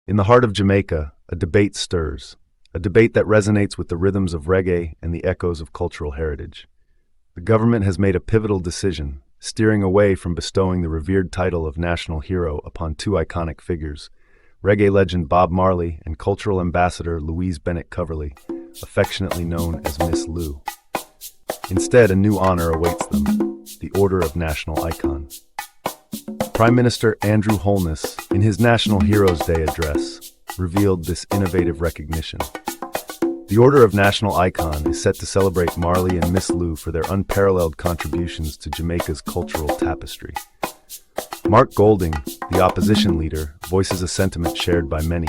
In the heart of Jamaica, a debate stirs, a debate that resonates with the rhythms of reggae and the echoes of cultural heritage. The government has made a pivotal decision, steering away from bestowing the revered title of national hero upon two iconic figures, reggae legend Bob Marley and cultural ambassador Louise Bennett Coverly, affectionately known as Miss Lou. Instead, a new honor awaits them, the Order of National Icon. Prime Minister Andrew Holness, in his National Heroes Day address, revealed this innovative recognition. The Order of National Icon is set to celebrate Marley and Miss Lou for their unparalleled contributions to Jamaica's cultural tapestry. Mark Golding, the opposition leader, voices a sentiment shared by many.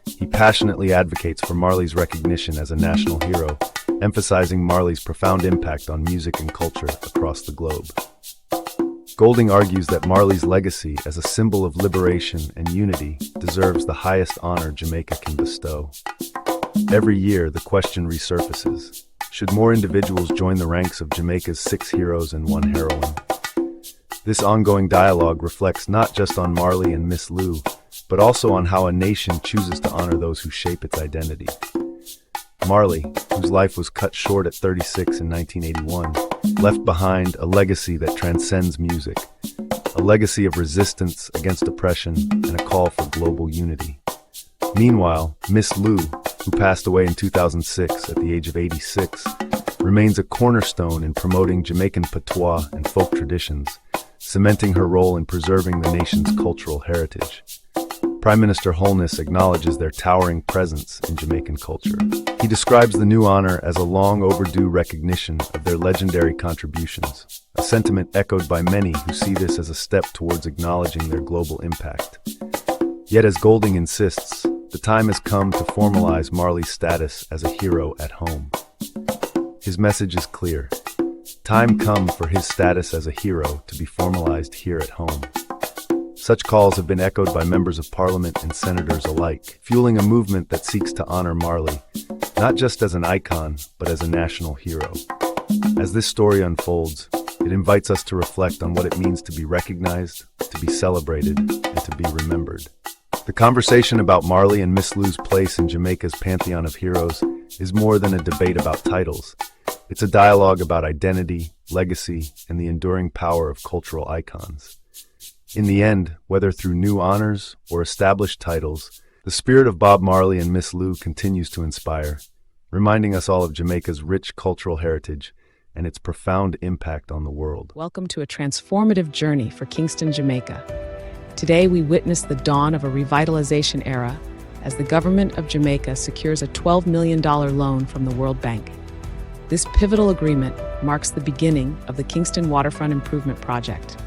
He passionately advocates for Marley's recognition as a national hero, emphasizing Marley's profound impact on music and culture across the globe. Golding argues that Marley's legacy as a symbol of liberation and unity deserves the highest honor Jamaica can bestow. Every year, the question resurfaces: should more individuals join the ranks of Jamaica's 6 heroes and 1 heroine? This ongoing dialogue reflects not just on Marley and Miss Lou, but also on how a nation chooses to honor those who shape its identity. Marley, whose life was cut short at 36 in 1981, left behind a legacy that transcends music, a legacy of resistance against oppression and a call for global unity. Meanwhile, Miss Lou, who passed away in 2006 at the age of 86, remains a cornerstone in promoting Jamaican patois and folk traditions, cementing her role in preserving the nation's cultural heritage. Prime Minister Holness acknowledges their towering presence in Jamaican culture. He describes the new honor as a long overdue recognition of their legendary contributions, a sentiment echoed by many who see this as a step towards acknowledging their global impact. Yet, as Golding insists, the time has come to formalize Marley's status as a hero at home. His message is clear. Time come for his status as a hero to be formalized here at home. Such calls have been echoed by members of parliament and senators alike, fueling a movement that seeks to honor Marley, not just as an icon, but as a national hero. As this story unfolds, it invites us to reflect on what it means to be recognized, to be celebrated, and to be remembered. The conversation about Marley and Miss Lou's place in Jamaica's pantheon of heroes is more than a debate about titles. It's a dialogue about identity, legacy, and the enduring power of cultural icons. In the end, whether through new honors or established titles, the spirit of Bob Marley and Miss Lou continues to inspire, reminding us all of Jamaica's rich cultural heritage and its profound impact on the world. Welcome to a transformative journey for Kingston, Jamaica. Today, we witness the dawn of a revitalization era as the government of Jamaica secures a $12 million loan from the World Bank. This pivotal agreement marks the beginning of the Kingston Waterfront Improvement Project,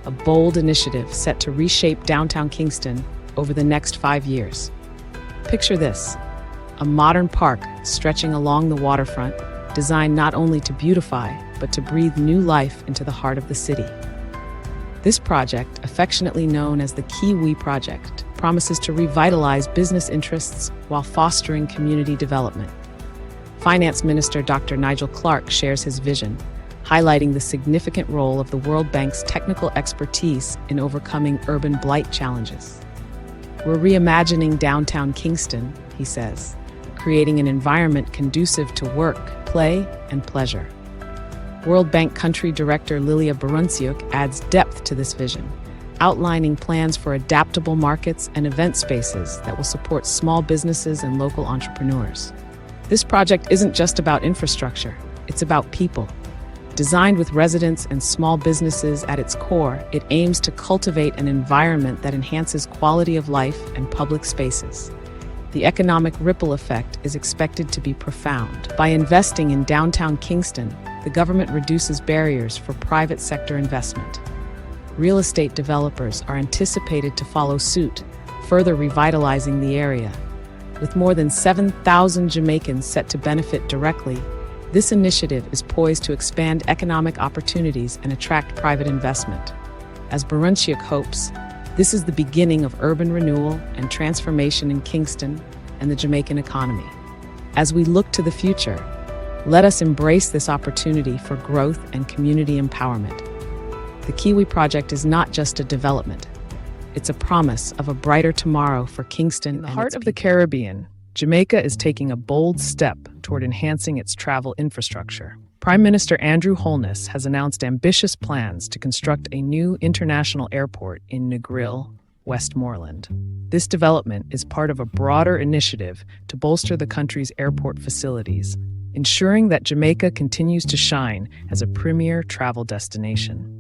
a bold initiative set to reshape downtown Kingston over the next 5 years. Picture this: a modern park stretching along the waterfront, designed not only to beautify, but to breathe new life into the heart of the city. This project, affectionately known as the Kiwi Project, promises to revitalize business interests while fostering community development. Finance Minister Dr. Nigel Clark shares his vision, highlighting the significant role of the World Bank's technical expertise in overcoming urban blight challenges. "We're reimagining downtown Kingston," he says, "creating an environment conducive to work, play, and pleasure." World Bank Country Director Lilia Barunciuk adds depth to this vision, outlining plans for adaptable markets and event spaces that will support small businesses and local entrepreneurs. This project isn't just about infrastructure, it's about people. Designed with residents and small businesses at its core, it aims to cultivate an environment that enhances quality of life and public spaces. The economic ripple effect is expected to be profound. By investing in downtown Kingston, the government reduces barriers for private sector investment. Real estate developers are anticipated to follow suit, further revitalizing the area. With more than 7,000 Jamaicans set to benefit directly, this initiative is poised to expand economic opportunities and attract private investment. As Barunciuk hopes, this is the beginning of urban renewal and transformation in Kingston and the Jamaican economy. As we look to the future, let us embrace this opportunity for growth and community empowerment. The Kiwi Project is not just a development. It's a promise of a brighter tomorrow for Kingston In the and heart its of the people. Caribbean, Jamaica is taking a bold step toward enhancing its travel infrastructure. Prime Minister Andrew Holness has announced ambitious plans to construct a new international airport in Negril, Westmoreland. This development is part of a broader initiative to bolster the country's airport facilities, ensuring that Jamaica continues to shine as a premier travel destination.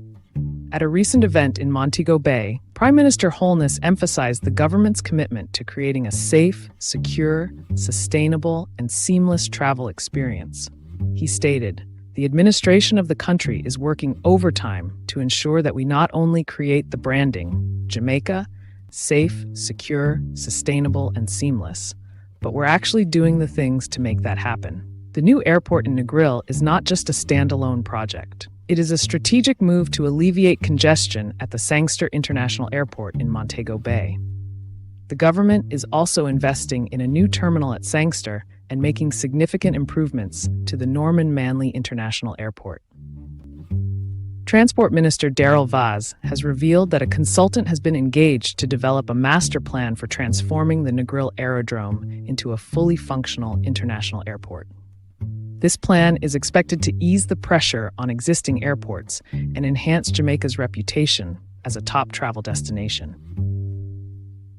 At a recent event in Montego Bay, Prime Minister Holness emphasized the government's commitment to creating a safe, secure, sustainable, and seamless travel experience. He stated, "The administration of the country is working overtime to ensure that we not only create the branding, Jamaica, safe, secure, sustainable, and seamless, but we're actually doing the things to make that happen." The new airport in Negril is not just a standalone project. It is a strategic move to alleviate congestion at the Sangster International Airport in Montego Bay. The government is also investing in a new terminal at Sangster and making significant improvements to the Norman Manley International Airport. Transport Minister Darrell Vaz has revealed that a consultant has been engaged to develop a master plan for transforming the Negril Aerodrome into a fully functional international airport. This plan is expected to ease the pressure on existing airports and enhance Jamaica's reputation as a top travel destination.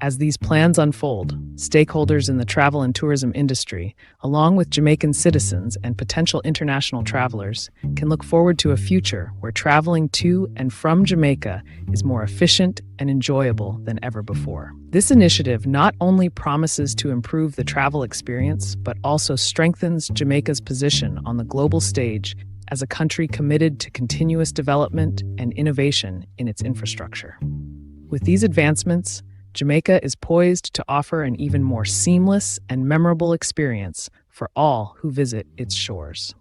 As these plans unfold, stakeholders in the travel and tourism industry, along with Jamaican citizens and potential international travelers, can look forward to a future where traveling to and from Jamaica is more efficient and enjoyable than ever before. This initiative not only promises to improve the travel experience, but also strengthens Jamaica's position on the global stage as a country committed to continuous development and innovation in its infrastructure. With these advancements, Jamaica is poised to offer an even more seamless and memorable experience for all who visit its shores.